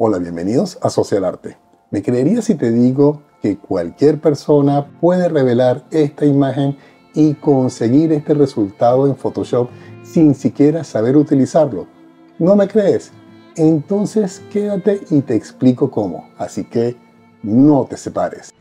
Hola, bienvenidos a Social Arte. ¿Me creerías si te digo que cualquier persona puede revelar esta imagen y conseguir este resultado en Photoshop sin siquiera saber utilizarlo? ¿No me crees? Entonces quédate y te explico cómo. Así que no te separes.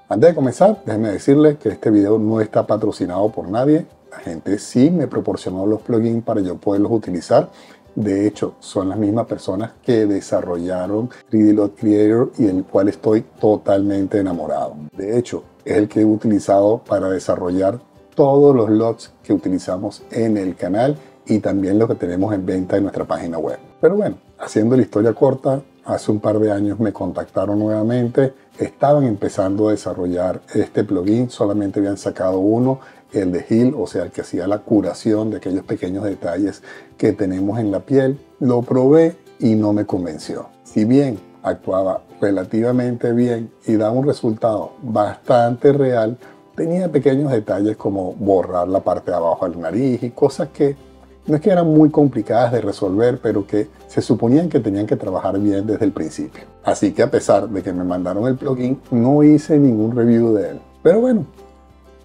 Antes de comenzar, déjenme decirles que este video no está patrocinado por nadie. La gente sí me proporcionó los plugins para yo poderlos utilizar. De hecho, son las mismas personas que desarrollaron 3D Lot Creator y el cual estoy totalmente enamorado. De hecho, es el que he utilizado para desarrollar todos los lots que utilizamos en el canal y también lo que tenemos en venta en nuestra página web. Pero bueno, haciendo la historia corta, hace un par de años me contactaron nuevamente. Estaban empezando a desarrollar este plugin, solamente habían sacado uno, el de Heal, o sea, el que hacía la curación de aquellos pequeños detalles que tenemos en la piel. Lo probé y no me convenció. Si bien actuaba relativamente bien y daba un resultado bastante real, tenía pequeños detalles como borrar la parte de abajo de la nariz y cosas que no es que eran muy complicadas de resolver, pero que se suponían que tenían que trabajar bien desde el principio. Así que a pesar de que me mandaron el plugin, no hice ningún review de él. Pero bueno,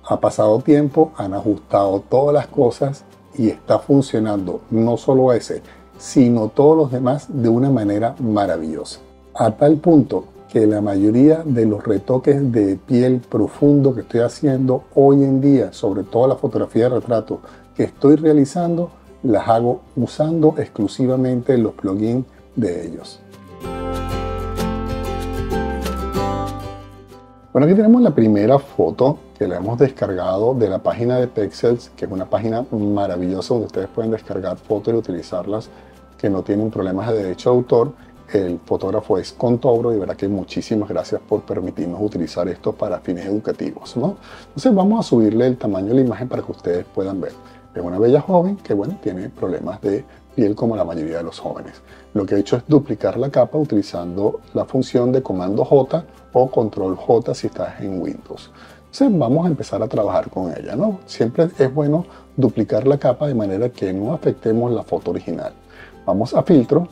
ha pasado tiempo, han ajustado todas las cosas y está funcionando no solo ese, sino todos los demás de una manera maravillosa. A tal punto que la mayoría de los retoques de piel profundo que estoy haciendo hoy en día, sobre todo la fotografía de retrato que estoy realizando, las hago usando exclusivamente los plugins de ellos. Bueno, aquí tenemos la primera foto que la hemos descargado de la página de Pexels, que es una página maravillosa donde ustedes pueden descargar fotos y utilizarlas, que no tienen problemas de derecho de autor. El fotógrafo es Contobro y de verdad que muchísimas gracias por permitirnos utilizar esto para fines educativos, ¿no? Entonces vamos a subirle el tamaño de la imagen para que ustedes puedan ver. Es una bella joven que, bueno, tiene problemas de piel como la mayoría de los jóvenes. Lo que he hecho es duplicar la capa utilizando la función de comando J o control J si estás en Windows. Entonces vamos a empezar a trabajar con ella, ¿no? Siempre es bueno duplicar la capa de manera que no afectemos la foto original. Vamos a filtro,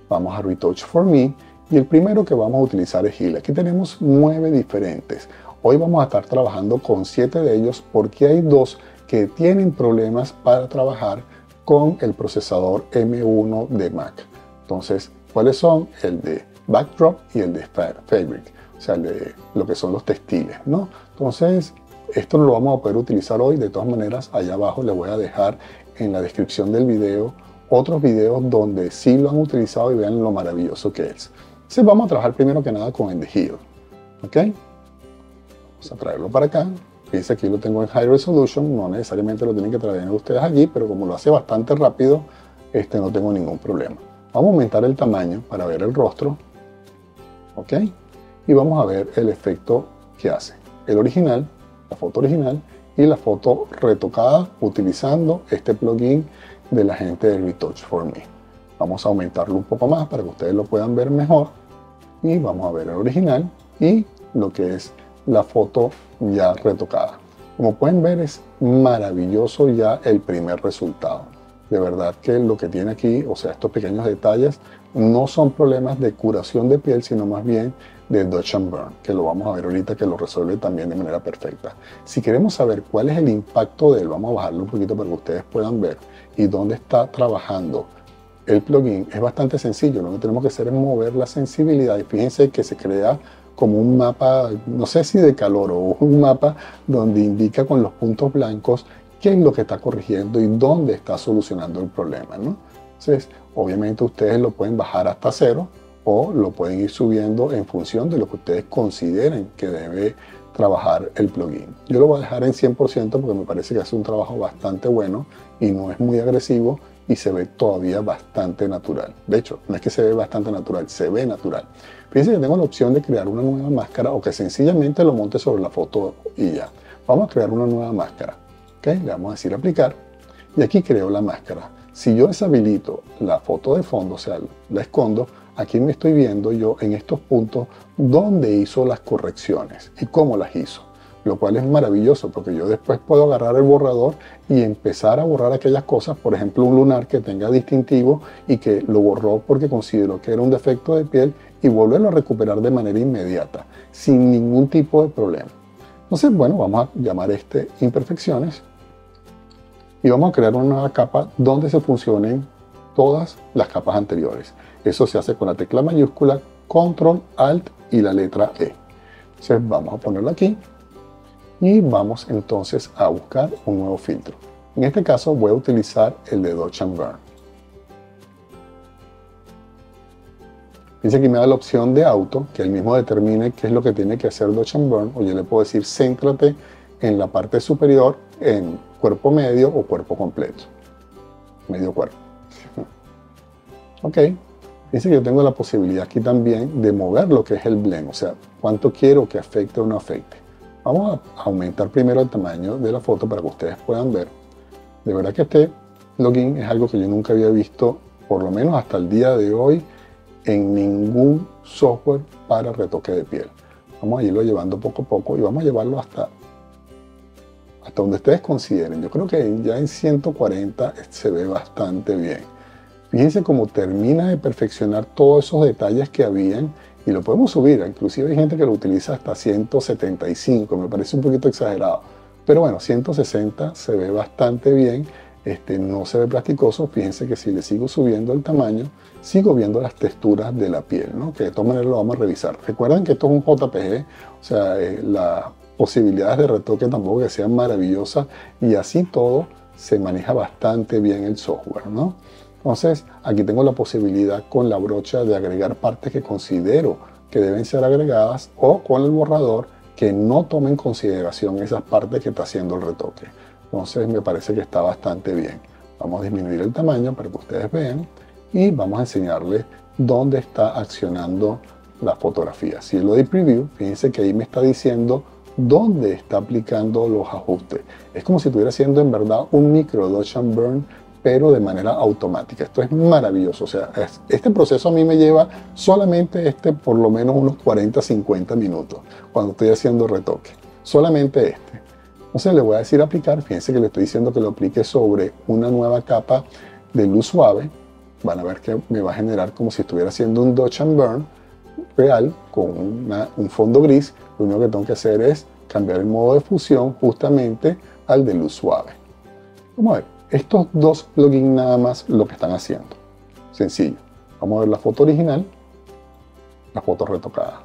vamos a Retouch for Me y el primero que vamos a utilizar es Heal. Aquí tenemos 9 diferentes. Hoy vamos a estar trabajando con 7 de ellos porque hay 2 que tienen problemas para trabajar con el procesador M1 de Mac. Entonces, ¿cuáles son? El de Backdrop y el de Fabric, o sea, el de lo que son los textiles, ¿no? Entonces, esto no lo vamos a poder utilizar hoy. De todas maneras, allá abajo les voy a dejar en la descripción del video otros videos donde sí lo han utilizado y vean lo maravilloso que es. Entonces, vamos a trabajar primero que nada con el de Heal, ¿ok? Vamos a traerlo para acá. Fíjense, aquí lo tengo en High Resolution, no necesariamente lo tienen que traer ustedes allí, pero como lo hace bastante rápido, no tengo ningún problema. Vamos a aumentar el tamaño para ver el rostro, ¿ok? Y vamos a ver el efecto que hace. El original, la foto original y la foto retocada utilizando este plugin de la gente de Retouch for Me. Vamos a aumentarlo un poco más para que ustedes lo puedan ver mejor. Y vamos a ver el original y lo que es la foto ya retocada. Como pueden ver, es maravilloso ya el primer resultado. De verdad que lo que tiene aquí, o sea, estos pequeños detalles, no son problemas de curación de piel, sino más bien de Dodge and Burn, que lo vamos a ver ahorita, que lo resuelve también de manera perfecta. Si queremos saber cuál es el impacto de él, vamos a bajarlo un poquito para que ustedes puedan ver y dónde está trabajando el plugin. Es bastante sencillo, lo que tenemos que hacer es mover la sensibilidad y fíjense que se crea como un mapa, no sé si de calor o un mapa donde indica con los puntos blancos qué es lo que está corrigiendo y dónde está solucionando el problema, ¿no? Entonces, obviamente ustedes lo pueden bajar hasta 0 o lo pueden ir subiendo en función de lo que ustedes consideren que debe trabajar el plugin. Yo lo voy a dejar en 100% porque me parece que hace un trabajo bastante bueno y no es muy agresivo y se ve todavía bastante natural. De hecho, no es que se ve bastante natural, se ve natural. Fíjense que tengo la opción de crear una nueva máscara o que sencillamente lo monte sobre la foto y ya. Vamos a crear una nueva máscara. ¿Ok? Le vamos a decir aplicar y aquí creo la máscara. Si yo deshabilito la foto de fondo, o sea, la escondo, aquí me estoy viendo yo en estos puntos donde hizo las correcciones y cómo las hizo. lo cual es maravilloso porque yo después puedo agarrar el borrador y empezar a borrar aquellas cosas, por ejemplo un lunar que tenga distintivo y que lo borró porque consideró que era un defecto de piel, y volverlo a recuperar de manera inmediata, sin ningún tipo de problema. Entonces, bueno, vamos a llamar imperfecciones y vamos a crear una nueva capa donde se funcionen todas las capas anteriores. Eso se hace con la tecla mayúscula, Control, Alt y la letra E. Entonces vamos a ponerlo aquí y vamos entonces a buscar un nuevo filtro. En este caso voy a utilizar el de Dodge and Burn. Dice que me da la opción de auto, que él mismo determine qué es lo que tiene que hacer Dodge and Burn, o yo le puedo decir céntrate en la parte superior, en cuerpo medio o cuerpo completo. Medio cuerpo. Ok. Dice que yo tengo la posibilidad aquí también de mover lo que es el blend, o sea, cuánto quiero que afecte o no afecte. Vamos a aumentar primero el tamaño de la foto para que ustedes puedan ver. De verdad que este plugin es algo que yo nunca había visto, por lo menos hasta el día de hoy, en ningún software para retoque de piel. Vamos a irlo llevando poco a poco y vamos a llevarlo hasta donde ustedes consideren. Yo creo que ya en 140 se ve bastante bien. Fíjense cómo termina de perfeccionar todos esos detalles que habían, y lo podemos subir. Inclusive hay gente que lo utiliza hasta 175, me parece un poquito exagerado. Pero bueno, 160 se ve bastante bien. No se ve plasticoso. Fíjense que si le sigo subiendo el tamaño, sigo viendo las texturas de la piel, ¿no? Que de todas maneras lo vamos a revisar. Recuerden que esto es un JPG, o sea, las posibilidades de retoque tampoco que sean maravillosas, y así todo se maneja bastante bien el software, ¿no? Entonces, aquí tengo la posibilidad con la brocha de agregar partes que considero que deben ser agregadas, o con el borrador que no tome en consideración esas partes que está haciendo el retoque. Entonces, me parece que está bastante bien. Vamos a disminuir el tamaño para que ustedes vean y vamos a enseñarles dónde está accionando la fotografía. Si lo doy preview, fíjense que ahí me está diciendo dónde está aplicando los ajustes. Es como si estuviera haciendo en verdad un micro Dodge and Burn, pero de manera automática. Esto es maravilloso. O sea, este proceso a mí me lleva solamente por lo menos unos 40-50 minutos cuando estoy haciendo retoque. Solamente este. Entonces le voy a decir aplicar. Fíjense que le estoy diciendo que lo aplique sobre una nueva capa de luz suave. Van a ver que me va a generar como si estuviera haciendo un Dodge and Burn real con un fondo gris. Lo único que tengo que hacer es cambiar el modo de fusión justamente al de luz suave. Vamos a ver. Estos dos plugins nada más lo que están haciendo. Sencillo. Vamos a ver la foto original, la foto retocada.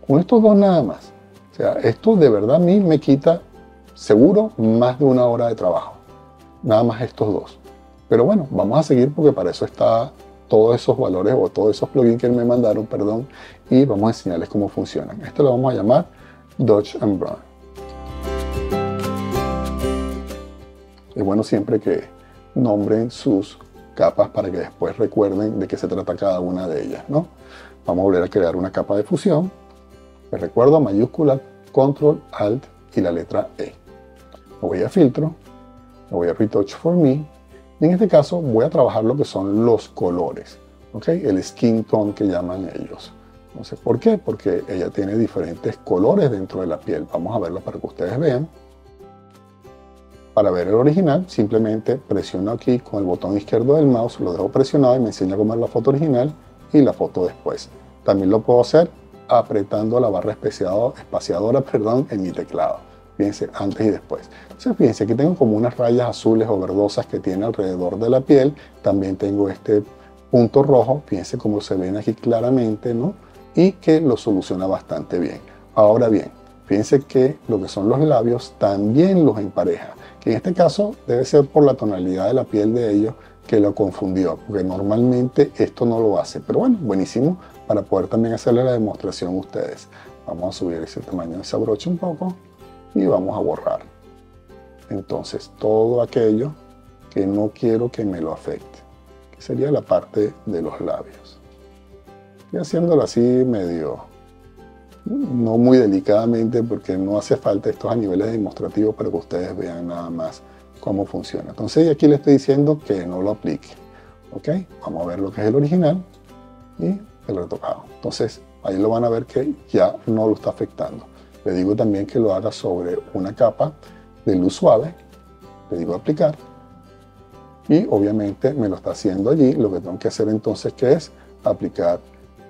Con estos dos nada más. O sea, esto de verdad a mí me quita seguro más de una hora de trabajo. Nada más estos dos. Pero bueno, vamos a seguir porque para eso está todos esos valores o todos esos plugins que me mandaron, perdón, y vamos a enseñarles cómo funcionan. Esto lo vamos a llamar Dodge and Burn. Es bueno siempre que nombren sus capas para que después recuerden de qué se trata cada una de ellas, ¿no? Vamos a volver a crear una capa de fusión. Les recuerdo, mayúscula, Control, Alt y la letra E. Me voy a filtro, me voy a Retouch for Me, y en este caso voy a trabajar lo que son los colores, ¿ok? El skin tone que llaman ellos. Entonces, ¿por qué? Porque ella tiene diferentes colores dentro de la piel. Vamos a verlo para que ustedes vean. Para ver el original, simplemente presiono aquí con el botón izquierdo del mouse, lo dejo presionado y me enseña cómo es la foto original y la foto después. También lo puedo hacer apretando la barra espaciadora en mi teclado. Fíjense, antes y después. Entonces, fíjense, aquí tengo como unas rayas azules o verdosas que tiene alrededor de la piel. También tengo este punto rojo, fíjense cómo se ven aquí claramente, ¿no? Y que lo soluciona bastante bien. Ahora bien, fíjense que lo que son los labios también los empareja. Que en este caso debe ser por la tonalidad de la piel de ellos que lo confundió, porque normalmente esto no lo hace. Pero bueno, buenísimo para poder también hacerle la demostración a ustedes. Vamos a subir ese tamaño de esa brocha un poco y vamos a borrar. Entonces, todo aquello que no quiero que me lo afecte, que sería la parte de los labios. Estoy haciéndolo así medio, no muy delicadamente, porque no hace falta estos a niveles demostrativos para que ustedes vean nada más cómo funciona. Entonces aquí le estoy diciendo que no lo aplique. ¿Ok? Vamos a ver lo que es el original y el retocado. Entonces ahí lo van a ver que ya no lo está afectando. Le digo también que lo haga sobre una capa de luz suave. Le digo aplicar. Y obviamente me lo está haciendo allí. Lo que tengo que hacer entonces que es aplicar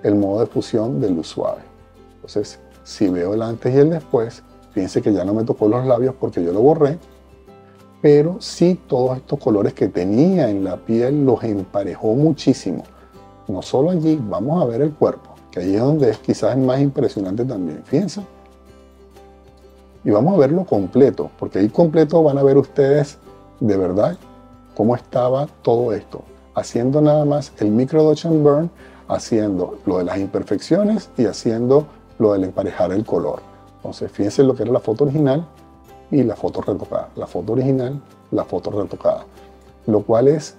el modo de fusión de luz suave. Entonces, si veo el antes y el después, fíjense que ya no me tocó los labios porque yo lo borré, pero sí todos estos colores que tenía en la piel los emparejó muchísimo. No solo allí, vamos a ver el cuerpo, que ahí es donde es quizás más impresionante también. Fíjense. Y vamos a verlo completo, porque ahí completo van a ver ustedes de verdad cómo estaba todo esto. Haciendo nada más el micro dodge and burn, haciendo lo de las imperfecciones y haciendo lo del emparejar el color. Entonces fíjense lo que era la foto original y la foto retocada. La foto original, la foto retocada. Lo cual es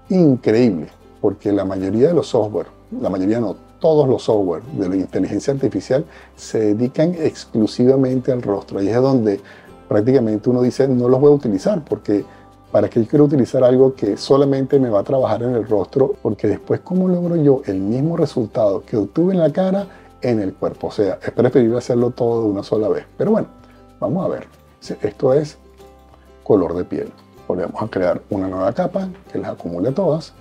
increíble, porque la mayoría de los software, la mayoría no, todos los software de la inteligencia artificial se dedican exclusivamente al rostro. Ahí es donde prácticamente uno dice, no los voy a utilizar, porque ¿para qué yo quiero utilizar algo que solamente me va a trabajar en el rostro? Porque después, ¿cómo logro yo el mismo resultado que obtuve en la cara en el cuerpo? O sea, es preferible hacerlo todo de una sola vez. Pero bueno, vamos a ver. Esto es color de piel. Volvemos a crear una nueva capa que las acumule todas.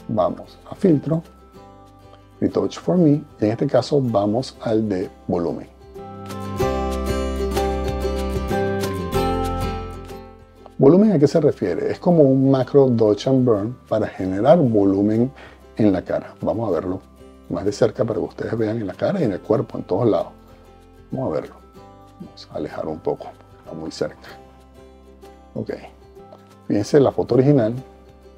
Vamos a filtro, Retouch for Me, y en este caso vamos al de volumen. ¿Volumen a qué se refiere? Es como un macro dodge and burn para generar volumen en la cara. Vamos a verlo más de cerca para que ustedes vean en la cara y en el cuerpo, en todos lados. Vamos a verlo. Vamos a alejar un poco, está muy cerca. Ok. Fíjense la foto original.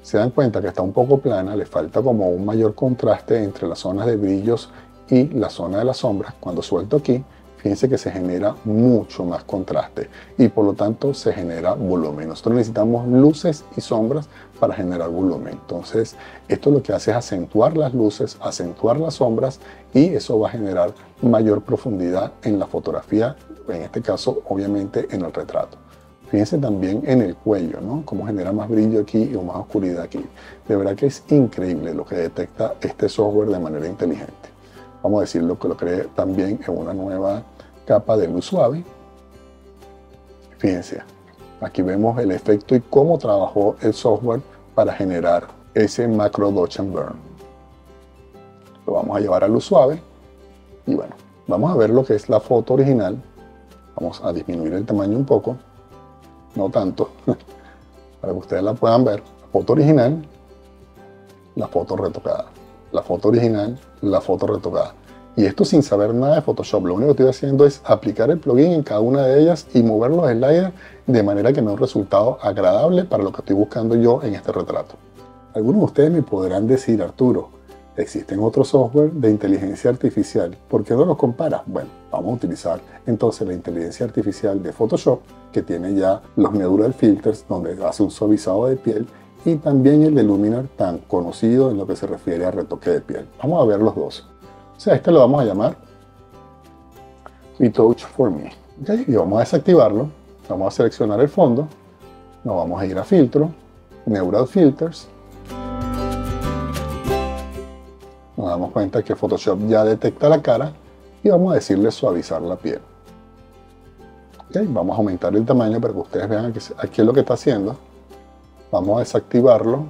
Se dan cuenta que está un poco plana, le falta como un mayor contraste entre las zonas de brillos y la zona de las sombras. Cuando suelto aquí, fíjense que se genera mucho más contraste y por lo tanto se genera volumen. Nosotros necesitamos luces y sombras para generar volumen. Entonces, esto lo que hace es acentuar las luces, acentuar las sombras y eso va a generar mayor profundidad en la fotografía, en este caso, obviamente, en el retrato. Fíjense también en el cuello, ¿no? Cómo genera más brillo aquí y más oscuridad aquí. De verdad que es increíble lo que detecta este software de manera inteligente. Vamos a decirlo que lo creé también en una nueva capa de luz suave. Fíjense, aquí vemos el efecto y cómo trabajó el software para generar ese macro dodge and burn. Lo vamos a llevar a luz suave y bueno, vamos a ver lo que es la foto original. Vamos a disminuir el tamaño un poco. No tanto, para que ustedes la puedan ver. La foto original, la foto retocada. La foto original, la foto retocada. Y esto sin saber nada de Photoshop. Lo único que estoy haciendo es aplicar el plugin en cada una de ellas y mover los sliders de manera que me dé un resultado agradable para lo que estoy buscando yo en este retrato. Algunos de ustedes me podrán decir, Arturo, existen otros software de inteligencia artificial. ¿Por qué no los comparas? Bueno, vamos a utilizar entonces la inteligencia artificial de Photoshop, que tiene ya los Neural Filters, donde hace un suavizado de piel, y también el de Luminar, tan conocido en lo que se refiere a retoque de piel. Vamos a ver los dos. O sea, este lo vamos a llamar Retouch for Me. ¿Okay? Y vamos a desactivarlo. Vamos a seleccionar el fondo. Nos vamos a ir a Filtro, Neural Filters. Nos damos cuenta que Photoshop ya detecta la cara y vamos a decirle suavizar la piel. Okay, vamos a aumentar el tamaño para que ustedes vean aquí es lo que está haciendo. Vamos a desactivarlo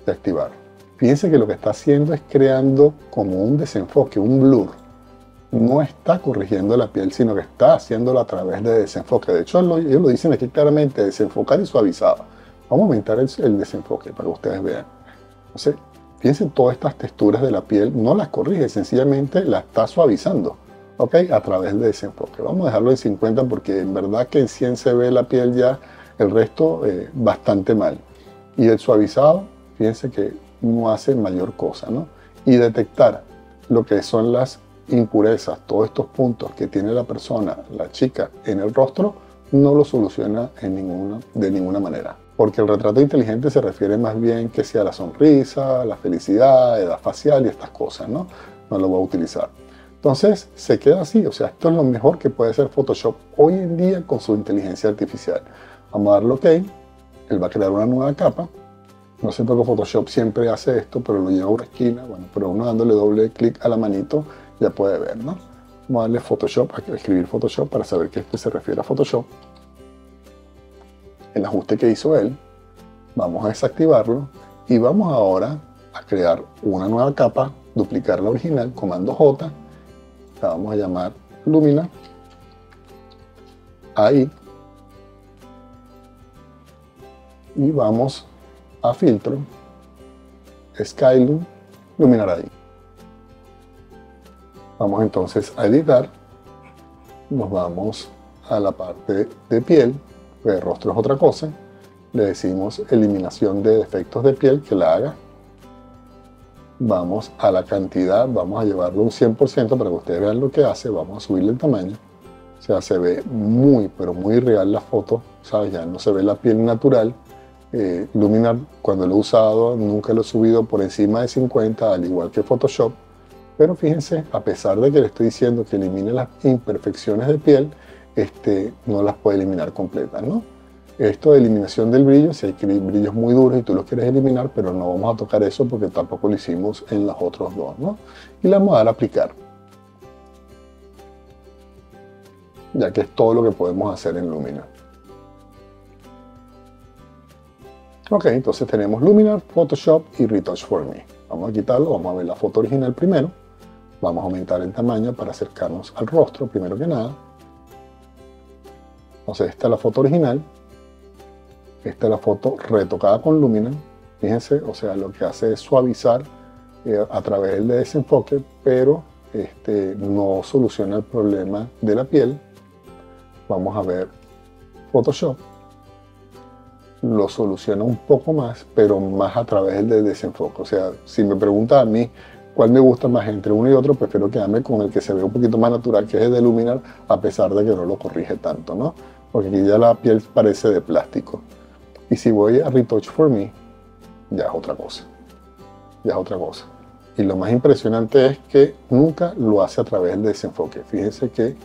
y activar. Fíjense que lo que está haciendo es creando como un desenfoque, un blur. No está corrigiendo la piel, sino que está haciéndolo a través de desenfoque. De hecho, ellos lo dicen aquí claramente, desenfocar y suavizar. Vamos a aumentar el desenfoque para que ustedes vean. Entonces, fíjense, todas estas texturas de la piel no las corrige, sencillamente las está suavizando, ¿ok? A través de desenfoque. Vamos a dejarlo en 50 porque en verdad que en 100 se ve la piel ya, el resto bastante mal. Y el suavizado, fíjense que no hace mayor cosa, ¿no? Y detectar lo que son las impurezas, todos estos puntos que tiene la persona, la chica, en el rostro, no lo soluciona de ninguna manera. Porque el retrato inteligente se refiere más bien que sea la sonrisa, la felicidad, edad facial y estas cosas, ¿no? No lo voy a utilizar. Entonces, se queda así. O sea, esto es lo mejor que puede hacer Photoshop hoy en día con su inteligencia artificial. Vamos a darle OK. Él va a crear una nueva capa. No sé por qué Photoshop siempre hace esto, pero lo lleva a una esquina. Bueno, pero uno dándole doble clic a la manito ya puede ver, ¿no? Vamos a darle Photoshop, a escribir Photoshop para saber que este se refiere a Photoshop. El ajuste que hizo él, vamos a desactivarlo y vamos ahora a crear una nueva capa, duplicar la original, comando J, la vamos a llamar Lumina, ahí, y vamos a filtro, Skylum, Luminar ahí. Vamos entonces a editar, nos vamos a la parte de piel, el rostro es otra cosa, le decimos eliminación de defectos de piel, que la haga. Vamos a la cantidad, vamos a llevarlo un 100% para que ustedes vean lo que hace, vamos a subirle el tamaño. O sea, se ve muy, pero muy real la foto, ¿sabes? Ya no se ve la piel natural. Luminar, cuando lo he usado, nunca lo he subido por encima de 50, al igual que Photoshop. Pero fíjense, a pesar de que le estoy diciendo que elimine las imperfecciones de piel, no las puede eliminar completas, ¿no? Esto de eliminación del brillo, si hay brillos muy duros y tú los quieres eliminar, pero no vamos a tocar eso porque tampoco lo hicimos en los otros dos, ¿no? Y le vamos a dar a aplicar, ya que es todo lo que podemos hacer en Luminar. Ok, entonces tenemos Luminar, Photoshop y Retouch for Me. Vamos a quitarlo, vamos a ver la foto original primero. Vamos a aumentar el tamaño para acercarnos al rostro, primero que nada. Entonces esta es la foto original. Esta es la foto retocada con Luminar. Fíjense, o sea, lo que hace es suavizar a través del desenfoque, pero no soluciona el problema de la piel. Vamos a ver Photoshop. Lo soluciona un poco más, pero más a través del desenfoque. O sea, si me preguntan a mí cuál me gusta más entre uno y otro, prefiero quedarme con el que se ve un poquito más natural, que es el de Luminar, a pesar de que no lo corrige tanto, ¿no? Porque aquí ya la piel parece de plástico. Y si voy a Retouch for Me, ya es otra cosa. Ya es otra cosa. Y lo más impresionante es que nunca lo hace a través del desenfoque. Fíjense que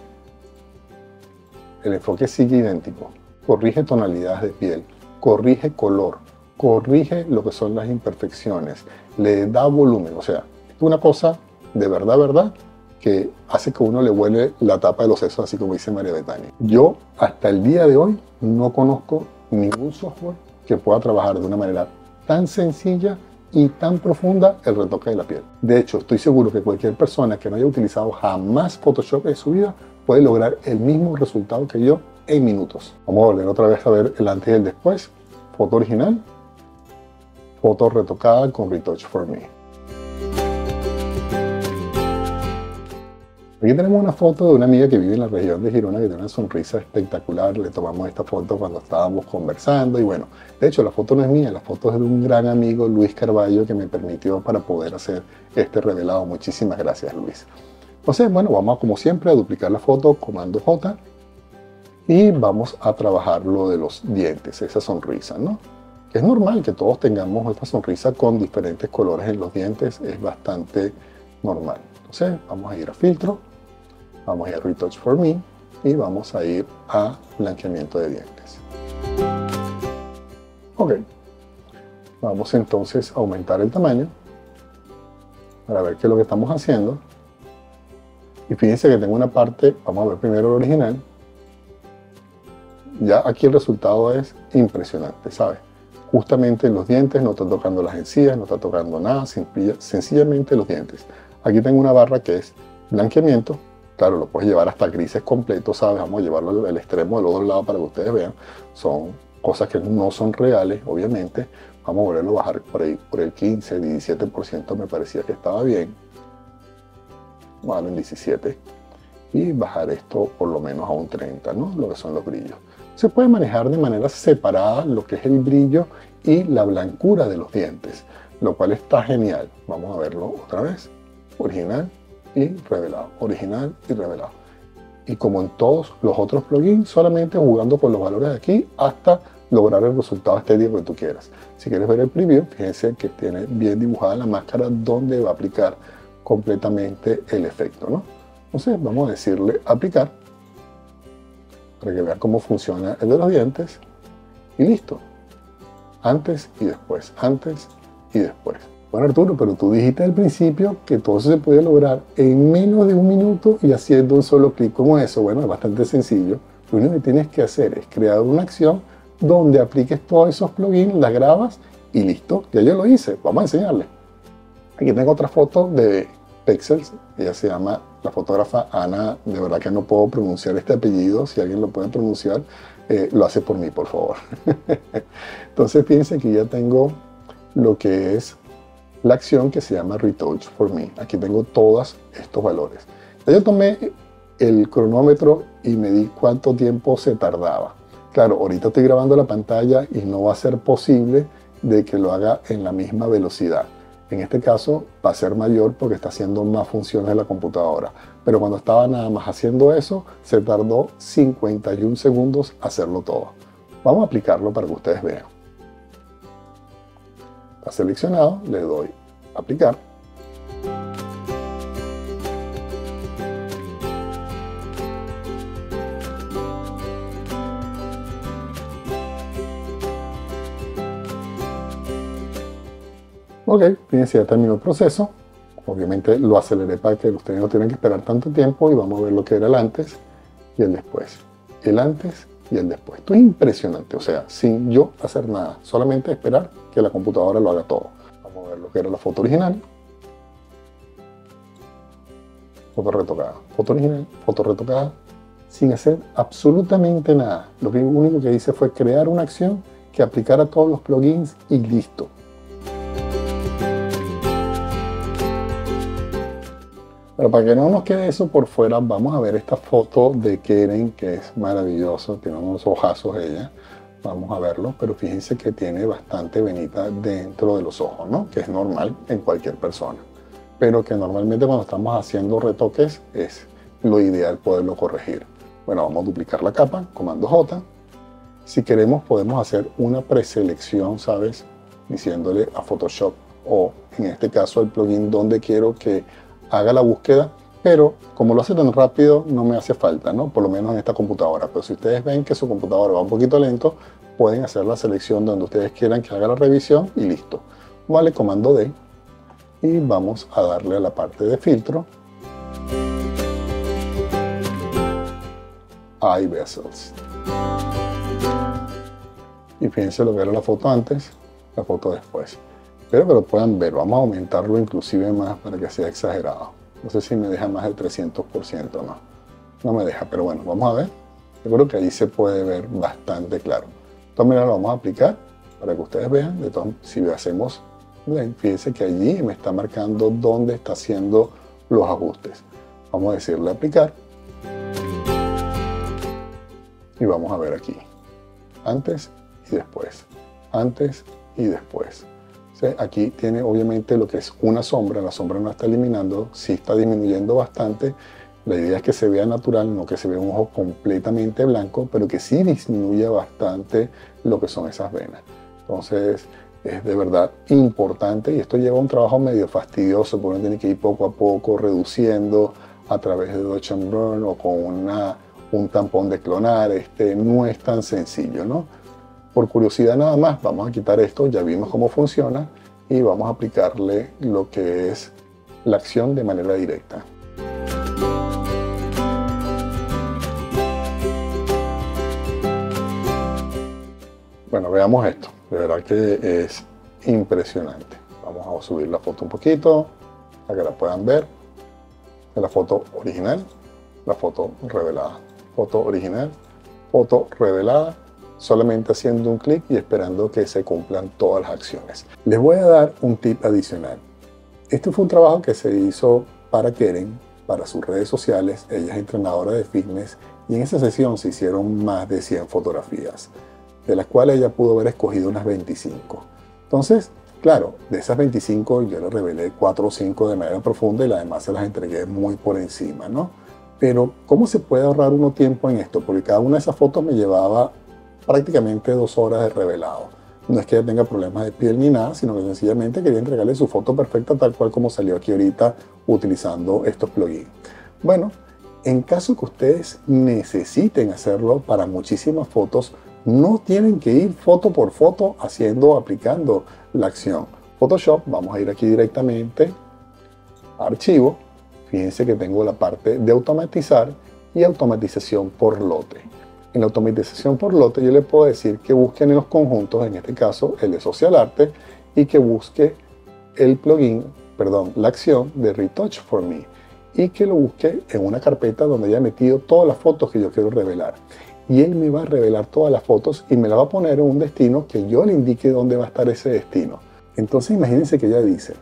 el enfoque sigue idéntico. Corrige tonalidades de piel, corrige color, corrige lo que son las imperfecciones, le da volumen. O sea, es una cosa de verdad, verdad, que hace que uno le vuele la tapa de los sesos, así como dice María Betania. Yo, hasta el día de hoy, no conozco ningún software que pueda trabajar de una manera tan sencilla y tan profunda el retoque de la piel. De hecho, estoy seguro que cualquier persona que no haya utilizado jamás Photoshop en su vida puede lograr el mismo resultado que yo en minutos. Vamos a volver otra vez a ver el antes y el después. Foto original, foto retocada con Retouch for Me. Aquí tenemos una foto de una amiga que vive en la región de Girona, que tiene una sonrisa espectacular. Le tomamos esta foto cuando estábamos conversando y bueno, de hecho la foto no es mía, la foto es de un gran amigo, Luis Carballo, que me permitió para poder hacer este revelado. Muchísimas gracias, Luis. Entonces, bueno, vamos como siempre a duplicar la foto, comando J, y vamos a trabajar lo de los dientes, esa sonrisa, ¿no? Es normal que todos tengamos esta sonrisa con diferentes colores en los dientes, es bastante normal. Entonces, vamos a ir a filtro, vamos a ir a Retouch for Me y vamos a ir a blanqueamiento de dientes. Ok, vamos entonces a aumentar el tamaño para ver qué es lo que estamos haciendo. Y fíjense que tengo una parte, vamos a ver primero el original. Ya aquí el resultado es impresionante, ¿sabes? Justamente en los dientes, no está tocando las encías, no está tocando nada, sencillamente los dientes. Aquí tengo una barra que es blanqueamiento. Claro, lo puedes llevar hasta grises completos, ¿sabes? Vamos a llevarlo al extremo de los dos lados para que ustedes vean. Son cosas que no son reales, obviamente. Vamos a volverlo a bajar por ahí, por el 15, 17% me parecía que estaba bien. Vamos a darle en 17. Y bajar esto por lo menos a un 30, ¿no? Lo que son los brillos. Se puede manejar de manera separada lo que es el brillo y la blancura de los dientes, lo cual está genial. Vamos a verlo otra vez. Original y revelado, original y revelado. Y como en todos los otros plugins, solamente jugando con los valores de aquí hasta lograr el resultado estético que tú quieras. Si quieres ver el preview, fíjense que tiene bien dibujada la máscara donde va a aplicar completamente el efecto, ¿no? Entonces vamos a decirle aplicar para que vean cómo funciona el de los dientes y listo. Antes y después, antes y después. Bueno, Arturo, pero tú dijiste al principio que todo eso se podía lograr en menos de un minuto y haciendo un solo clic. ¿Cómo es eso? Bueno, es bastante sencillo. Lo único que tienes que hacer es crear una acción donde apliques todos esos plugins, las grabas y listo. Ya yo lo hice. Vamos a enseñarle. Aquí tengo otra foto de Pexels. Ella se llama la fotógrafa Ana. De verdad que no puedo pronunciar este apellido. Si alguien lo puede pronunciar, lo hace por mí, por favor. Entonces fíjense que ya tengo lo que es la acción que se llama Retouch for Me. Aquí tengo todos estos valores. Ya yo tomé el cronómetro y me di cuánto tiempo se tardaba. Claro, ahorita estoy grabando la pantalla y no va a ser posible de que lo haga en la misma velocidad. En este caso va a ser mayor porque está haciendo más funciones de la computadora. Pero cuando estaba nada más haciendo eso, se tardó 51 segundos hacerlo todo. Vamos a aplicarlo para que ustedes vean. Está seleccionado, le doy aplicar. Ok, fíjense, ya terminó el proceso. Obviamente lo aceleré para que ustedes no tengan que esperar tanto tiempo y vamos a ver lo que era el antes y el después. El antes y el después. Esto es impresionante, o sea, sin yo hacer nada, solamente esperar que la computadora lo haga todo. Vamos a ver lo que era la foto original. Foto retocada. Foto original, foto retocada, sin hacer absolutamente nada. Lo único que hice fue crear una acción que aplicara todos los plugins y listo. Pero para que no nos quede eso por fuera, vamos a ver esta foto de Keren, que es maravilloso, tiene unos ojazos ella. Vamos a verlo, pero fíjense que tiene bastante venita dentro de los ojos, ¿no? Que es normal en cualquier persona. Pero que normalmente cuando estamos haciendo retoques es lo ideal poderlo corregir. Bueno, vamos a duplicar la capa, comando J. Si queremos podemos hacer una preselección, ¿sabes? Diciéndole a Photoshop o en este caso al plugin donde quiero que haga la búsqueda, pero como lo hace tan rápido no me hace falta, ¿no? Por lo menos en esta computadora. Pero si ustedes ven que su computadora va un poquito lento, pueden hacer la selección donde ustedes quieran que haga la revisión y listo. Vale, comando D y vamos a darle a la parte de filtro. Eye Bezels. Y fíjense lo que era la foto antes, la foto después. Espero que lo puedan ver. Vamos a aumentarlo inclusive más para que sea exagerado. No sé si me deja más del 300% o no. No me deja, pero bueno, vamos a ver. Yo creo que ahí se puede ver bastante claro. De todas maneras lo vamos a aplicar para que ustedes vean. Si hacemos blend, fíjense que allí me está marcando dónde está haciendo los ajustes. Vamos a decirle aplicar. Y vamos a ver aquí. Antes y después. Antes y después. Aquí tiene obviamente lo que es una sombra, la sombra no está eliminando, sí está disminuyendo bastante. La idea es que se vea natural, no que se vea un ojo completamente blanco, pero que sí disminuya bastante lo que son esas venas. Entonces es de verdad importante y esto lleva un trabajo medio fastidioso porque uno tiene que ir poco a poco reduciendo a través de Dodge and Burn o con un tampón de clonar. No es tan sencillo, ¿no? Por curiosidad nada más, vamos a quitar esto, ya vimos cómo funciona y vamos a aplicarle lo que es la acción de manera directa. Bueno, veamos esto, de verdad que es impresionante. Vamos a subir la foto un poquito para que la puedan ver. La foto original, la foto revelada. Foto original, foto revelada. Solamente haciendo un clic y esperando que se cumplan todas las acciones. Les voy a dar un tip adicional. Este fue un trabajo que se hizo para Keren, para sus redes sociales. Ella es entrenadora de fitness y en esa sesión se hicieron más de 100 fotografías, de las cuales ella pudo haber escogido unas 25. Entonces, claro, de esas 25 yo le revelé 4 o 5 de manera profunda y las demás se las entregué muy por encima, ¿no? Pero, ¿cómo se puede ahorrar uno tiempo en esto? Porque cada una de esas fotos me llevaba prácticamente 2 horas de revelado. No es que ella tenga problemas de piel ni nada, sino que sencillamente quería entregarle su foto perfecta tal cual como salió aquí ahorita utilizando estos plugins. Bueno, en caso que ustedes necesiten hacerlo para muchísimas fotos, no tienen que ir foto por foto aplicando la acción. Photoshop, vamos a ir aquí directamente a Archivo. Fíjense que tengo la parte de automatizar y automatización por lote. En la automatización por lote yo le puedo decir que busquen en los conjuntos, en este caso el de Social Arte, y que busque el plugin, perdón, la acción de Retouch for Me, y que lo busque en una carpeta donde haya metido todas las fotos que yo quiero revelar. Y él me va a revelar todas las fotos y me la va a poner en un destino que yo le indique dónde va a estar ese destino. Entonces imagínense que ella dice: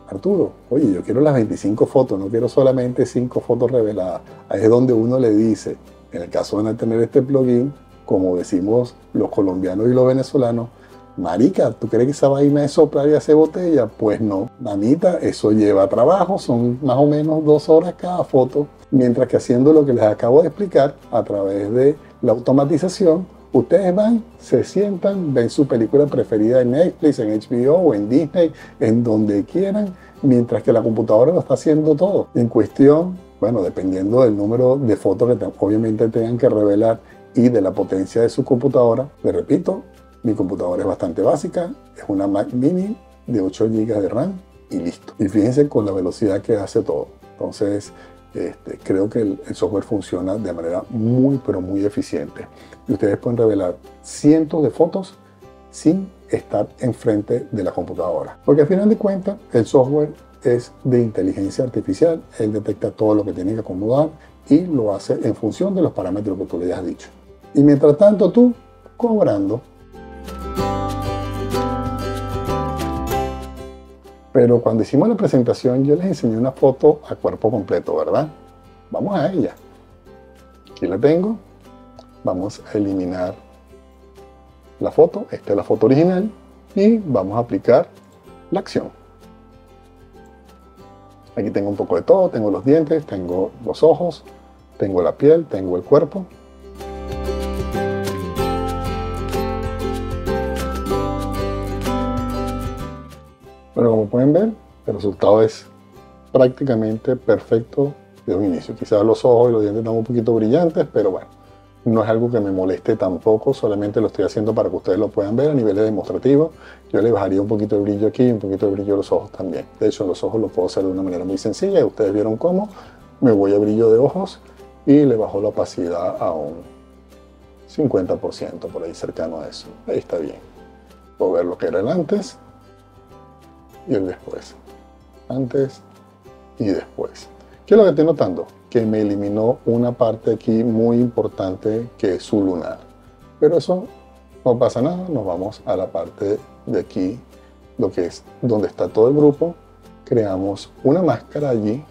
Arturo, oye, yo quiero las 25 fotos, no quiero solamente 5 fotos reveladas. Ahí es donde uno le dice, en el caso de no tener este plugin, como decimos los colombianos y los venezolanos: marica, ¿tú crees que esa vaina es soplar y hacer botella? Pues no, mamita, eso lleva trabajo, son más o menos 2 horas cada foto. Mientras que haciendo lo que les acabo de explicar a través de la automatización, ustedes van, se sientan, ven su película preferida en Netflix, en HBO o en Disney, en donde quieran, mientras que la computadora lo está haciendo todo. En cuestión, bueno, dependiendo del número de fotos que obviamente tengan que revelar y de la potencia de su computadora, les repito, mi computadora es bastante básica, es una Mac Mini de 8 GB de RAM y listo. Y fíjense con la velocidad que hace todo. Entonces, creo que el software funciona de manera muy, pero muy eficiente. Y ustedes pueden revelar cientos de fotos sin estar enfrente de la computadora. Porque al final de cuentas, el software es de inteligencia artificial. Él detecta todo lo que tiene que acomodar y lo hace en función de los parámetros que tú le hayas dicho. Y mientras tanto, tú cobrando. Pero cuando hicimos la presentación yo les enseñé una foto a cuerpo completo, ¿verdad? Vamos a ella. Aquí la tengo. Vamos a eliminar la foto. Esta es la foto original. Y vamos a aplicar la acción. Aquí tengo un poco de todo. Tengo los dientes, tengo los ojos, tengo la piel, tengo el cuerpo. Pero como pueden ver, el resultado es prácticamente perfecto de un inicio. Quizás los ojos y los dientes están un poquito brillantes, pero bueno, no es algo que me moleste tampoco, solamente lo estoy haciendo para que ustedes lo puedan ver a niveles demostrativos. Yo le bajaría un poquito el brillo aquí y un poquito el brillo a los ojos también. De hecho, los ojos lo puedo hacer de una manera muy sencilla y ustedes vieron cómo. Me voy a brillo de ojos y le bajo la opacidad a un 50%, por ahí cercano a eso. Ahí está bien. Puedo ver lo que era el antes y el después. Antes y después. ¿Qué es lo que estoy notando? Que me eliminó una parte aquí muy importante que es su lunar. Pero eso no pasa nada, nos vamos a la parte de aquí, lo que es donde está todo el grupo. Creamos una máscara allí,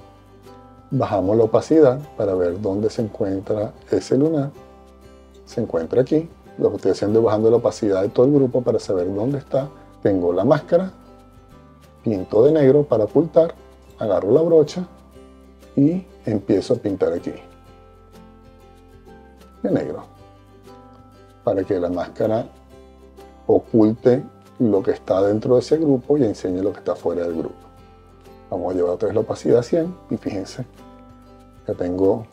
bajamos la opacidad para ver dónde se encuentra ese lunar. Se encuentra aquí. Lo que estoy haciendo es bajando la opacidad de todo el grupo para saber dónde está. Tengo la máscara, pinto de negro para ocultar, agarro la brocha y empiezo a pintar aquí de negro para que la máscara oculte lo que está dentro de ese grupo y enseñe lo que está fuera del grupo. Vamos a llevar otra vez la opacidad a 100 y fíjense, ya tengo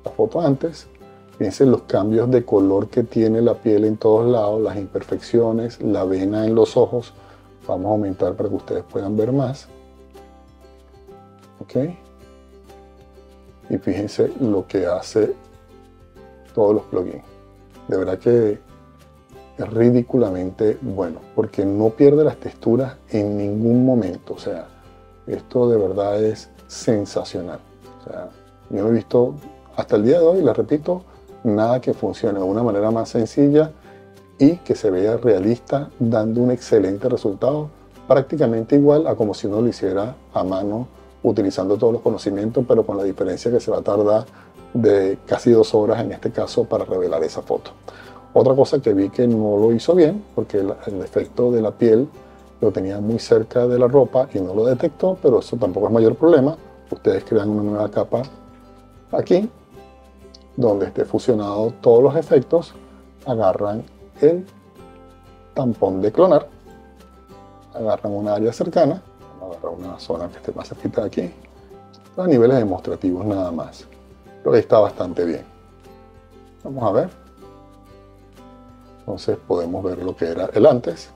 la foto antes. Fíjense los cambios de color que tiene la piel en todos lados, las imperfecciones, la vena en los ojos. Vamos a aumentar para que ustedes puedan ver más. ¿Ok? Y fíjense lo que hace todos los plugins. De verdad que es ridículamente bueno, porque no pierde las texturas en ningún momento. O sea, esto de verdad es sensacional. O sea, yo no he visto hasta el día de hoy, les repito, nada que funcione de una manera más sencilla y que se vea realista, dando un excelente resultado, prácticamente igual a como si uno lo hiciera a mano, utilizando todos los conocimientos, pero con la diferencia que se va a tardar de casi 2 horas en este caso para revelar esa foto. Otra cosa que vi que no lo hizo bien, porque el efecto de la piel lo tenía muy cerca de la ropa y no lo detectó, pero eso tampoco es mayor problema. Ustedes crean una nueva capa aquí, donde esté fusionado todos los efectos, agarran el tampón de clonar, agarran una área cercana, agarran una zona que esté más cerquita de aquí, a niveles demostrativos nada más. Pero ahí está bastante bien. Vamos a ver. Entonces podemos ver lo que era el antes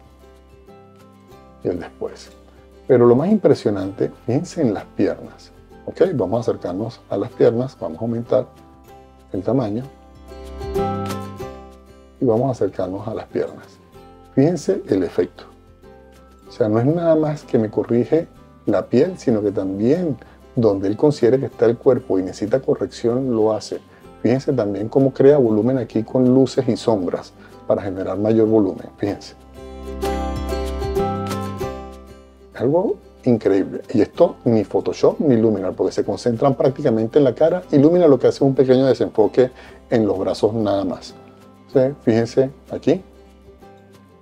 y el después. Pero lo más impresionante, fíjense en las piernas. ¿Ok? Vamos a acercarnos a las piernas, vamos a aumentar el tamaño y vamos a acercarnos a las piernas. Fíjense el efecto. O sea, no es nada más que me corrige la piel, sino que también donde él considere que está el cuerpo y necesita corrección, lo hace. Fíjense también cómo crea volumen aquí con luces y sombras para generar mayor volumen. Fíjense. Algo increíble. Y esto ni Photoshop ni Luminar, porque se concentran prácticamente en la cara y Luminar lo que hace es un pequeño desenfoque en los brazos nada más. ¿Sí? Fíjense aquí,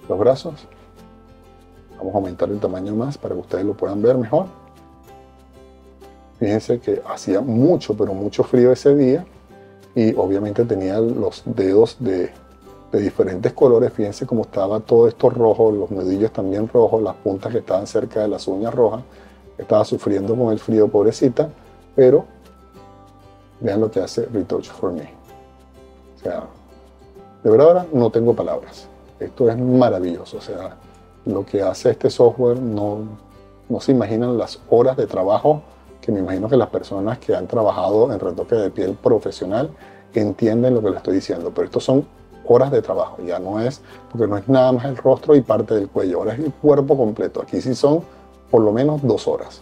los brazos. Vamos a aumentar el tamaño más para que ustedes lo puedan ver mejor. Fíjense que hacía mucho, pero mucho frío ese día y obviamente tenía los dedos de diferentes colores. Fíjense cómo estaba todo esto rojo, los nudillos también rojos, las puntas que estaban cerca de las uñas rojas. Estaba sufriendo con el frío, pobrecita, pero vean lo que hace Retouch For Me. O sea, de verdad ahora no tengo palabras. Esto es maravilloso. O sea, lo que hace este software no se imaginan las horas de trabajo que me imagino que las personas que han trabajado en retoque de piel profesional entienden lo que les estoy diciendo. Pero estos son horas de trabajo, ya no es, porque no es nada más el rostro y parte del cuello, ahora es el cuerpo completo. Aquí sí son por lo menos 2 horas.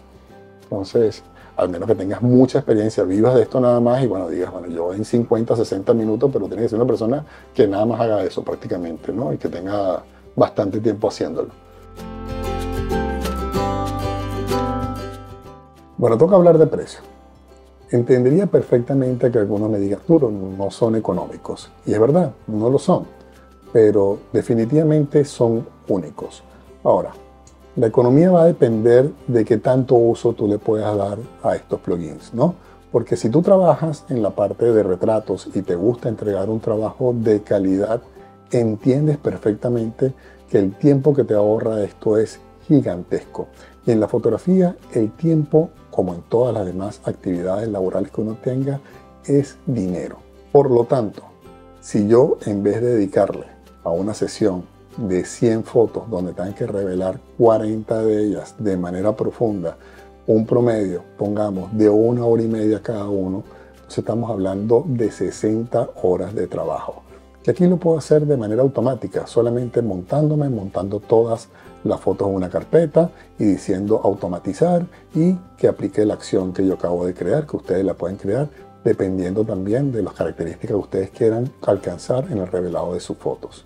Entonces, al menos que tengas mucha experiencia, vivas de esto nada más y bueno, digas, bueno, yo en 50, 60 minutos, pero tiene que ser una persona que nada más haga eso prácticamente, ¿no? Y que tenga bastante tiempo haciéndolo. Bueno, toca hablar de precio. Entendería perfectamente que algunos me digan, Arturo, no son económicos. Y es verdad, no lo son, pero definitivamente son únicos. Ahora, la economía va a depender de qué tanto uso tú le puedas dar a estos plugins, ¿no? Porque si tú trabajas en la parte de retratos y te gusta entregar un trabajo de calidad, entiendes perfectamente que el tiempo que te ahorra esto es gigantesco. Y en la fotografía, el tiempo, como en todas las demás actividades laborales que uno tenga, es dinero. Por lo tanto, si yo en vez de dedicarle a una sesión de 100 fotos donde tengan que revelar 40 de ellas de manera profunda, un promedio, pongamos, de 1 hora y media cada uno, entonces estamos hablando de 60 horas de trabajo. Que aquí lo puedo hacer de manera automática, solamente montando todas las fotos en una carpeta y diciendo automatizar y que aplique la acción que yo acabo de crear, que ustedes la pueden crear dependiendo también de las características que ustedes quieran alcanzar en el revelado de sus fotos.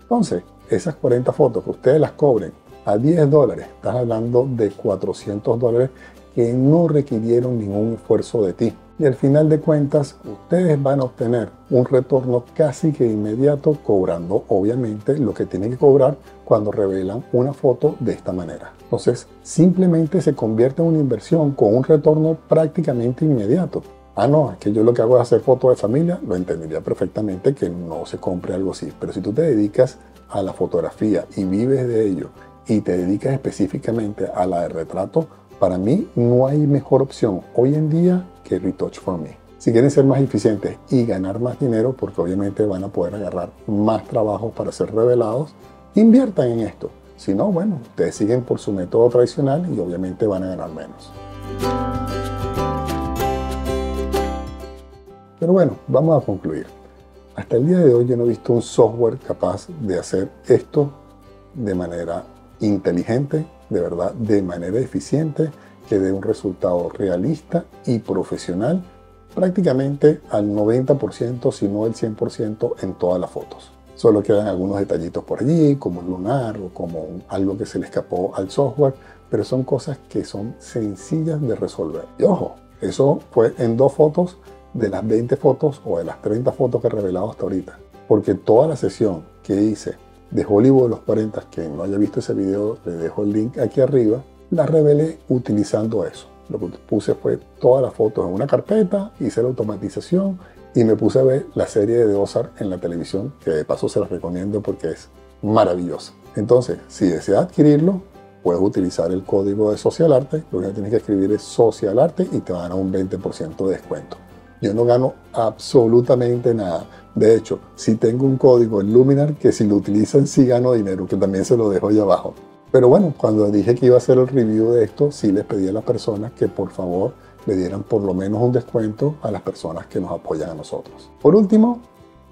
Entonces, esas 40 fotos que ustedes las cobren a $10, estás hablando de $400 que no requirieron ningún esfuerzo de ti. Y al final de cuentas, ustedes van a obtener un retorno casi que inmediato, cobrando obviamente lo que tienen que cobrar cuando revelan una foto de esta manera. Entonces, simplemente se convierte en una inversión con un retorno prácticamente inmediato. Ah, no, es que yo lo que hago es hacer fotos de familia, lo entendería perfectamente que no se compre algo así. Pero si tú te dedicas a la fotografía y vives de ello y te dedicas específicamente a la de retrato, para mí no hay mejor opción hoy en día que Retouch For Me. Si quieren ser más eficientes y ganar más dinero, porque obviamente van a poder agarrar más trabajo para ser revelados, inviertan en esto. Si no, bueno, ustedes siguen por su método tradicional y obviamente van a ganar menos. Pero bueno, vamos a concluir. Hasta el día de hoy yo no he visto un software capaz de hacer esto de manera inteligente, de verdad, de manera eficiente, que dé un resultado realista y profesional prácticamente al 90%, si no el 100% en todas las fotos. Solo quedan algunos detallitos por allí, como un lunar o como algo que se le escapó al software, pero son cosas que son sencillas de resolver. Y ojo, eso fue en 2 fotos de las 20 fotos o de las 30 fotos que he revelado hasta ahorita. Porque toda la sesión que hice de Hollywood de los 40, que no haya visto ese video, le dejo el link aquí arriba, la revelé utilizando eso. Lo que puse fue todas las fotos en una carpeta, hice la automatización y me puse a ver la serie de Ozark en la televisión, que de paso se las recomiendo porque es maravillosa. Entonces, si deseas adquirirlo, puedes utilizar el código de SocialArte. Lo que tienes que escribir es SocialArte y te van a dar un 20% de descuento. Yo no gano absolutamente nada. De hecho, sí tengo un código en Luminar que si lo utilizan sí gano dinero, que también se lo dejo ahí abajo. Pero bueno, cuando dije que iba a hacer el review de esto, sí les pedí a las personas que por favor le dieran por lo menos un descuento a las personas que nos apoyan a nosotros. Por último,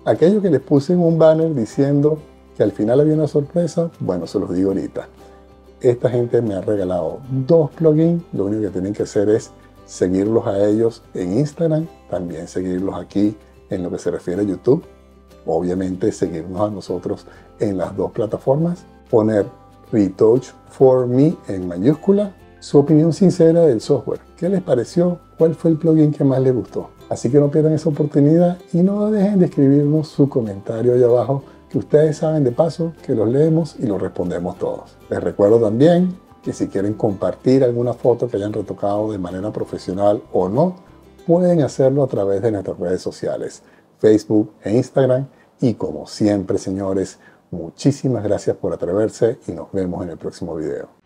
aquello que les puse en un banner diciendo que al final había una sorpresa, bueno, se los digo ahorita. Esta gente me ha regalado 2 plugins. Lo único que tienen que hacer es seguirlos a ellos en Instagram, también seguirlos aquí en lo que se refiere a YouTube. Obviamente seguirnos a nosotros en las 2 plataformas. Poner Retouch for Me en mayúscula. Su opinión sincera del software. ¿Qué les pareció? ¿Cuál fue el plugin que más les gustó? Así que no pierdan esa oportunidad y no dejen de escribirnos su comentario ahí abajo, que ustedes saben de paso que los leemos y los respondemos todos. Les recuerdo también que si quieren compartir alguna foto que hayan retocado de manera profesional o no, pueden hacerlo a través de nuestras redes sociales, Facebook e Instagram. Y como siempre, señores, muchísimas gracias por atreverse y nos vemos en el próximo video.